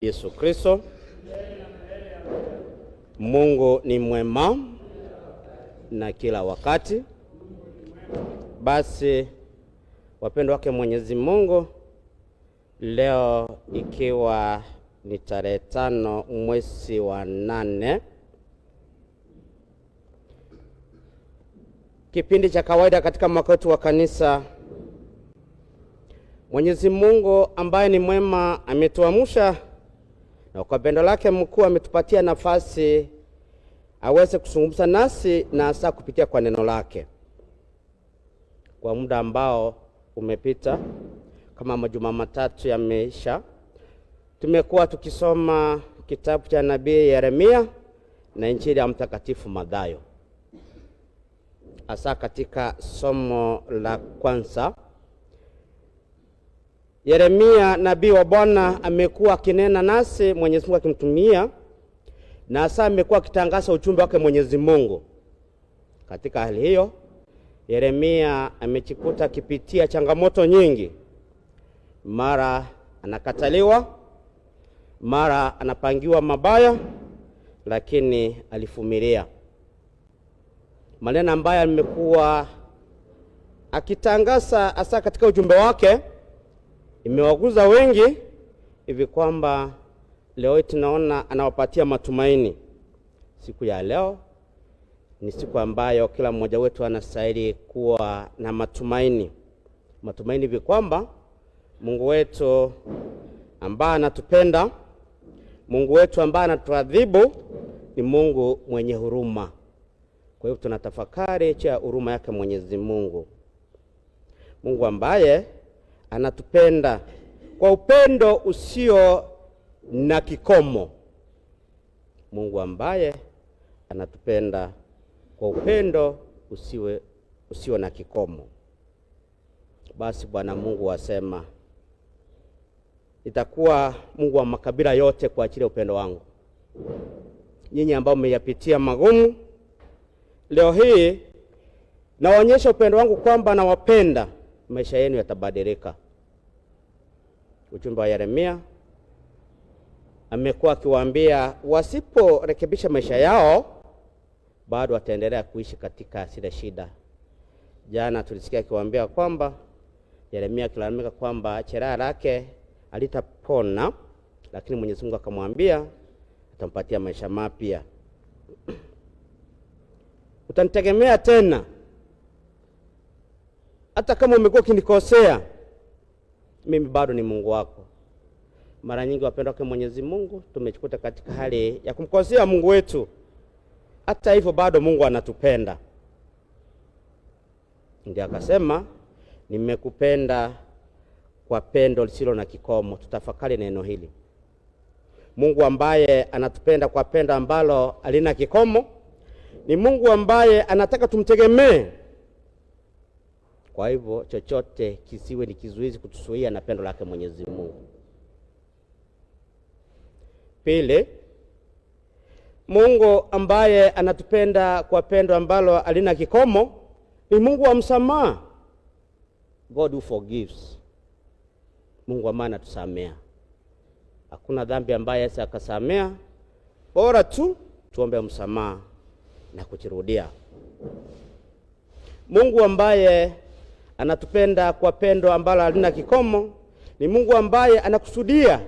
Yesu Kristo. Mungu ni mwema na kila wakati. Basi wapendwa wake Mwenyezi Mungu, leo ikiwa ni tarehe 5 mwezi wa 8, kipindi cha kawaida katika mwaka wetu wa kanisa, Mwenyezi Mungu ambaye ni mwema ametuamsha na kwa pendo lake mkuu ametupatia nafasi aweze kuzungumza nasi na hasa kupitia kwa neno lake. Kwa muda ambao umepita, kama majuma matatu yameisha, tumekuwa tukisoma kitabu cha nabii Yeremia na Injili ya Mtakatifu Mathayo. Hasa katika somo la kwanza, Yeremia nabii wa Bwana amekuwa akinena nasi, Mwenyezi Mungu akimtumia, na hasa amekuwa akitangaza ujumbe wake Mwenyezi Mungu. Katika hali hiyo, Yeremia amejikuta akipitia changamoto nyingi. Mara anakataliwa, mara anapangiwa mabaya, lakini alivumilia. Maneno ambayo amekuwa akitangaza hasa katika ujumbe wake imewaguza wengi, hivi kwamba leo tunaona anawapatia matumaini. Siku ya leo ni siku ambayo kila mmoja wetu anastahili kuwa na matumaini. Matumaini hivi kwamba Mungu wetu ambaye anatupenda, Mungu wetu ambaye anatuadhibu, ni Mungu mwenye huruma. Kwa hiyo tunatafakari cha huruma yake Mwenyezi Mungu. Mungu ambaye anatupenda kwa upendo usio na kikomo. Mungu ambaye anatupenda kwa upendo usio na kikomo. Basi Bwana Mungu asema, itakuwa Mungu wa makabila yote kwa ajili ya upendo wangu. Nyinyi ambao mmeyapitia magumu, leo hii naonyesha upendo wangu kwamba nawapenda, maisha yenu yatabadilika. Ujumbe wa Yeremia amekuwa akiwaambia wasiporekebisha maisha yao, bado wataendelea kuishi katika zile shida. Jana tulisikia akiwaambia kwamba Yeremia akilalamika kwamba jeraha lake alitapona, lakini Mwenyezi Mungu akamwambia atampatia maisha mapya. Utanitegemea tena hata kama umekuwa ukinikosea, mimi bado ni Mungu wako. Mara nyingi wapendwa wake Mwenyezi Mungu tumejikuta katika hali ya kumkosea Mungu wetu. Hata hivyo bado Mungu anatupenda. Ndiye akasema, nimekupenda kwa pendo lisilo na kikomo. Tutafakari neno hili. Mungu ambaye anatupenda kwa pendo ambalo halina kikomo ni Mungu ambaye anataka tumtegemee. Kwa hivyo chochote kisiwe ni kizuizi kutuzuia na pendo lake Mwenyezi Mungu. Pili, Mungu ambaye anatupenda kwa pendo ambalo halina kikomo ni Mungu wa msamaha. God who forgives. Mungu ambaye anatusamea. Hakuna dhambi ambaye Yesu akasamea, bora tu tuombe msamaha na kujirudia. Mungu ambaye anatupenda kwa pendo ambalo halina kikomo ni Mungu ambaye anakusudia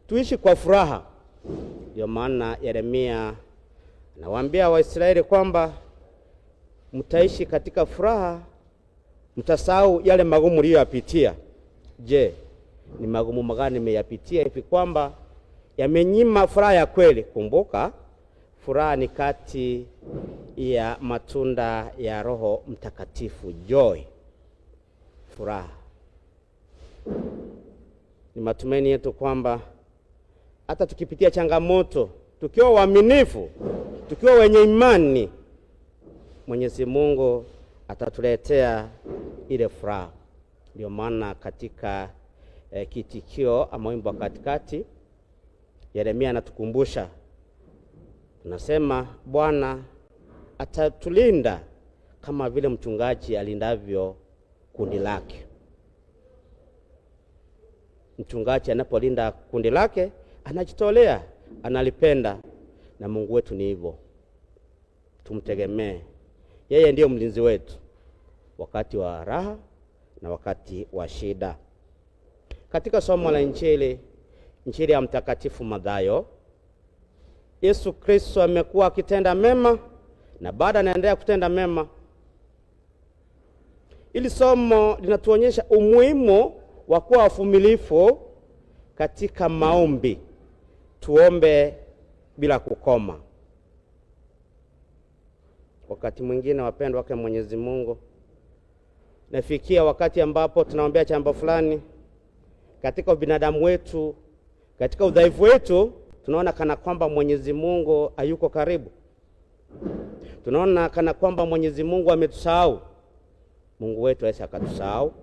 tuishi kwa furaha. Ndio maana Yeremia anawaambia Waisraeli kwamba mtaishi katika furaha, mtasahau yale magumu mliyoyapitia. Je, ni magumu magani nimeyapitia hivi kwamba yamenyima furaha ya kweli? Kumbuka, furaha ni kati ya matunda ya Roho Mtakatifu, joy. Furaha ni matumaini yetu kwamba hata tukipitia changamoto, tukiwa waaminifu, tukiwa wenye imani, Mwenyezi Mungu atatuletea ile furaha. Ndio maana katika kitikio ama wimbo katikati, Yeremia anatukumbusha, tunasema Bwana atatulinda kama vile mchungaji alindavyo kundi lake. Mchungaji anapolinda kundi lake, anajitolea, analipenda, na Mungu wetu ni hivyo. Tumtegemee. Yeye ndiyo mlinzi wetu wakati wa raha na wakati wa shida. Katika somo la Injili ya Mtakatifu Mathayo, Yesu Kristo amekuwa akitenda mema na baada anaendelea kutenda mema. Ili somo linatuonyesha umuhimu wa kuwa wavumilivu katika maombi. Tuombe bila kukoma. Wakati mwingine, wapendwa wake Mwenyezi Mungu, nafikia wakati ambapo tunaombea jambo fulani katika binadamu wetu, katika udhaifu wetu, tunaona kana kwamba Mwenyezi Mungu hayuko karibu. Tunaona kana kwamba Mwenyezi Mungu ametusahau. Mungu wetu hawezi akatusahau.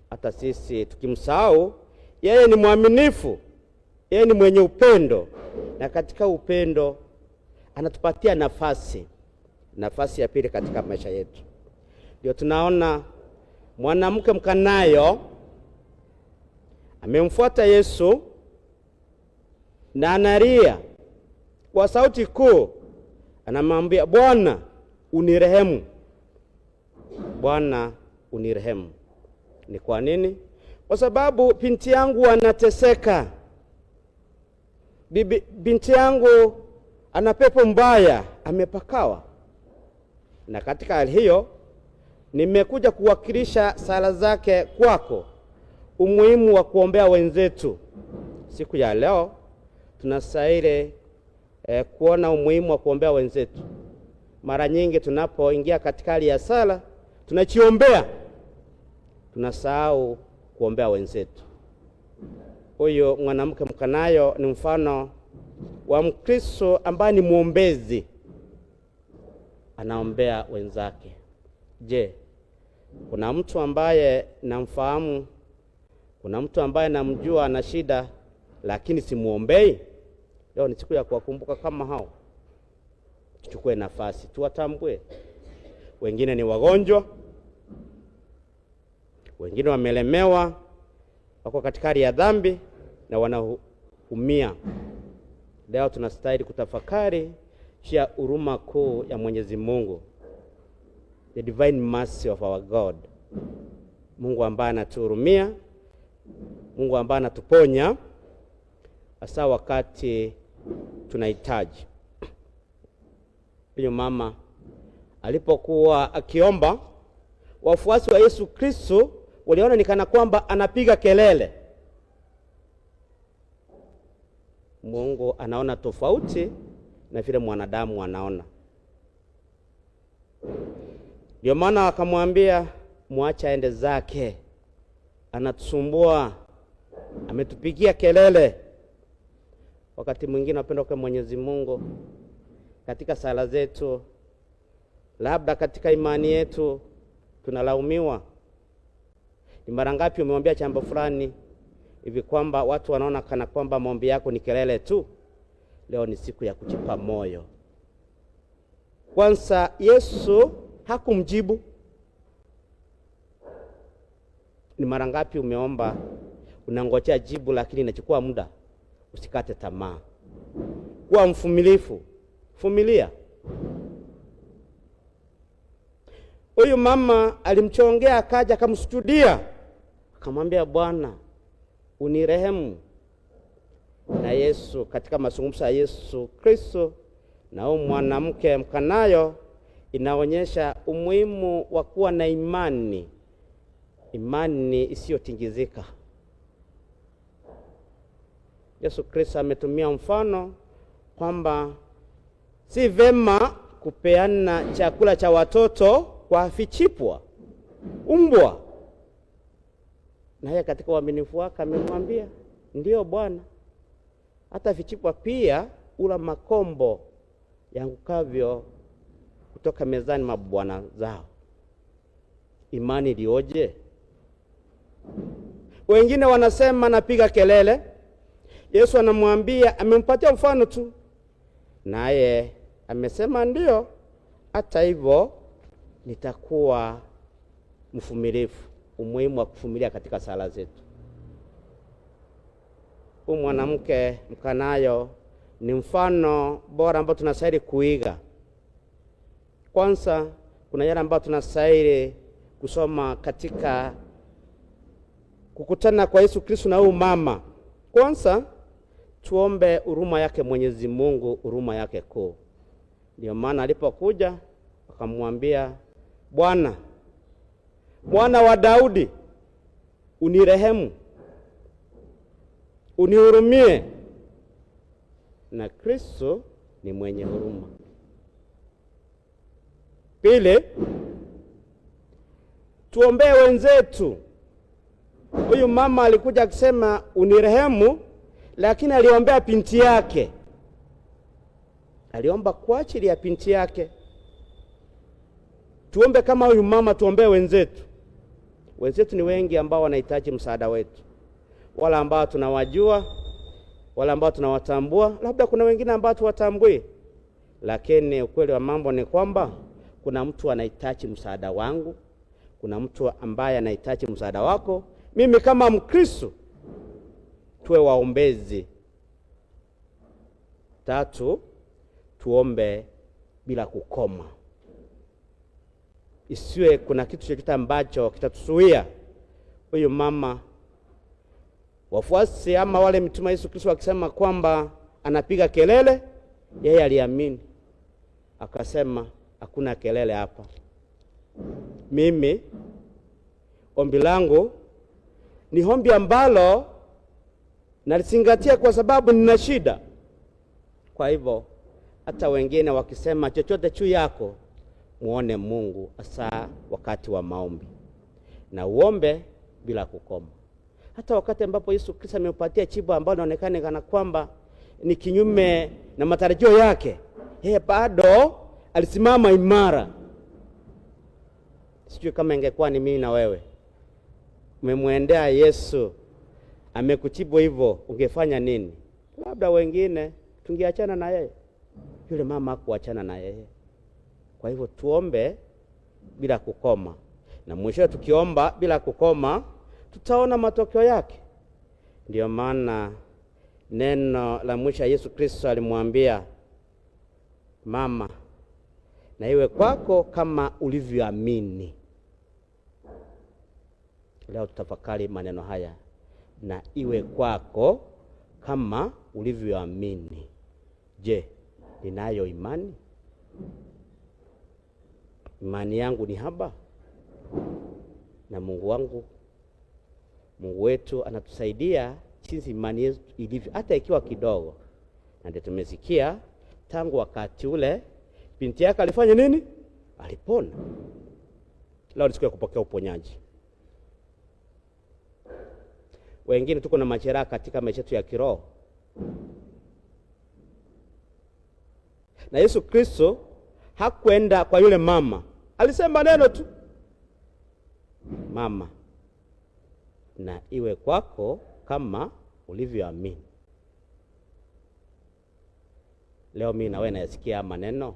Hata sisi tukimsahau, yeye ni mwaminifu, yeye ni mwenye upendo, na katika upendo anatupatia nafasi ya pili katika maisha yetu. Ndio tunaona mwanamke Mkanayo amemfuata Yesu na analia kwa sauti kuu, anamwambia, Bwana unirehemu, Bwana unirehemu. Ni kwa nini? Kwa sababu binti yangu anateseka. Binti yangu ana pepo mbaya, amepakawa. Na katika hali hiyo nimekuja kuwakilisha sala zake kwako, umuhimu wa kuombea wenzetu. Siku ya leo tunastahili kuona umuhimu wa kuombea wenzetu. Mara nyingi tunapoingia katika hali ya sala, tunachiombea, tunasahau kuombea wenzetu. Huyo mwanamke Mkanayo ni mfano wa Mkristo ambaye ni muombezi, anaombea wenzake. Je, kuna mtu ambaye namfahamu, kuna mtu ambaye namjua ana shida lakini simuombei? Leo ni siku ya kuwakumbuka kama hao. Tuchukue nafasi, tuwatambue. Wengine ni wagonjwa, wengine wamelemewa, wako katika hali ya dhambi na wanaumia. Leo tunastahili kutafakari juu huruma kuu ya Mwenyezi Mungu, the divine mercy of our God. Mungu ambaye anatuhurumia, Mungu ambaye anatuponya hasa wakati tunahitaji. Huyo mama alipokuwa akiomba, wafuasi wa Yesu Kristo waliona ni kana kwamba anapiga kelele. Mungu anaona tofauti na vile mwanadamu anaona. Ndio maana akamwambia, muacha aende zake, anatusumbua, ametupigia kelele. Wakati mwingine, wapendwa kwa Mwenyezi Mungu, katika sala zetu, labda katika imani yetu, tunalaumiwa. Ni mara ngapi umemwambia jambo fulani hivi kwamba watu wanaona kana kwamba maombi yako ni kelele tu? Leo ni siku ya kujipa moyo. Kwanza, Yesu hakumjibu. Ni mara ngapi umeomba, unangojea jibu lakini inachukua muda? Usikate tamaa. Kuwa mvumilivu. Vumilia. Huyu mama alimchongea, akaja akamsujudia, akamwambia, Bwana unirehemu. Na Yesu, katika mazungumzo ya Yesu Kristo na huyu mwanamke Mkanayo, inaonyesha umuhimu wa kuwa na imani isiyotingizika. Yesu Kristo ametumia mfano kwamba si vema kupeana chakula cha watoto kwa vichipwa, umbwa. Na yeye katika uaminifu wake amemwambia, ndio Bwana, hata vichipwa pia ula makombo yangukavyo kutoka mezani mwa bwana zao. Imani ilioje! Wengine wanasema napiga kelele. Yesu anamwambia, amempatia mfano tu, naye amesema ndio, hata hivyo nitakuwa mvumilivu. Umuhimu wa kuvumilia katika sala zetu. huyu mwanamke Mkanayo ni mfano bora ambao tunastahili kuiga. Kwanza kuna yale ambayo tunastahili kusoma katika kukutana kwa Yesu Kristo na huyu mama. Kwanza tuombe huruma yake Mwenyezi Mungu, huruma yake kuu. Ndio maana alipokuja akamwambia, Bwana, Mwana wa Daudi, unirehemu, unihurumie. Na Kristo ni mwenye huruma. Pili, tuombee wenzetu. Huyu mama alikuja akisema unirehemu, lakini aliombea binti yake. Aliomba kwa ajili ya binti yake. Tuombe kama huyu mama, tuombee wenzetu. Wenzetu ni wengi ambao wanahitaji msaada wetu. Wala ambao tunawajua, wala ambao tunawatambua, labda kuna wengine ambao tuwatambui. Lakini ukweli wa mambo ni kwamba kuna mtu anahitaji msaada wangu, kuna mtu ambaye anahitaji msaada wako. Mimi kama Mkristo tuwe waombezi. Tatu, tuombe bila kukoma. Isiwe kuna kitu chochote ambacho kitatuzuia. Huyu mama, wafuasi ama wale mitume Yesu Kristo wakisema kwamba anapiga kelele, yeye aliamini. Akasema hakuna kelele hapa. Mimi ombi langu ni ombi ambalo nalizingatia kwa sababu nina shida. Kwa hivyo hata wengine wakisema chochote juu yako, muone Mungu hasa wakati wa maombi. Na uombe bila kukoma. Hata wakati ambapo Yesu Kristo amempatia jibu ambalo linaonekana kana kwamba ni kinyume na matarajio yake, yeye bado alisimama imara. Sijui kama ingekuwa ni mimi na wewe, umemwendea Yesu, amekujibu hivyo, ungefanya nini? Labda wengine tungeachana na yeye. Yule mama hakuachana na yeye. Kwa hivyo tuombe bila kukoma. Na mwisho tukiomba bila kukoma, tutaona matokeo yake. Ndio maana neno la mwisho Yesu Kristo alimwambia, mama, na iwe kwako kama ulivyoamini. Leo tutafakari maneno haya, na iwe kwako kama ulivyoamini. Je, ninayo imani? Imani yangu ni haba? Na Mungu wangu, Mungu wetu anatusaidia jinsi imani yetu ilivyo, hata ikiwa kidogo. Na ndio tumesikia tangu wakati ule binti yake alifanya nini? Alipona. Leo ni siku ya kupokea uponyaji. Wengine tuko na majeraha katika maisha yetu ya kiroho. Na Yesu Kristo hakwenda kwa yule mama. Alisema neno tu, mama, na iwe kwako kama ulivyoamini. Leo mimi na wewe nasikia maneno.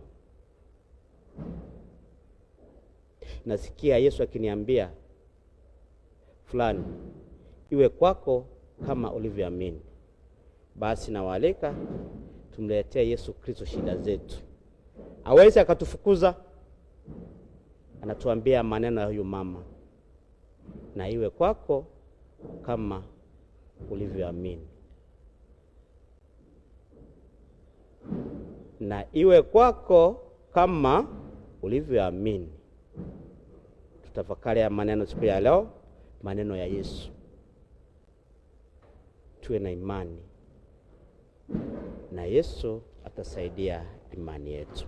Nasikia Yesu akiniambia fulani, iwe kwako kama ulivyoamini. Basi nawaalika tumletee Yesu Kristo shida zetu. Hawezi akatufukuza. Anatuambia maneno ya huyu mama, na iwe kwako kama ulivyoamini. Na iwe kwako kama ulivyoamini. Tutafakari ya maneno siku ya leo, maneno ya Yesu. Tuwe na imani, na Yesu atasaidia imani yetu.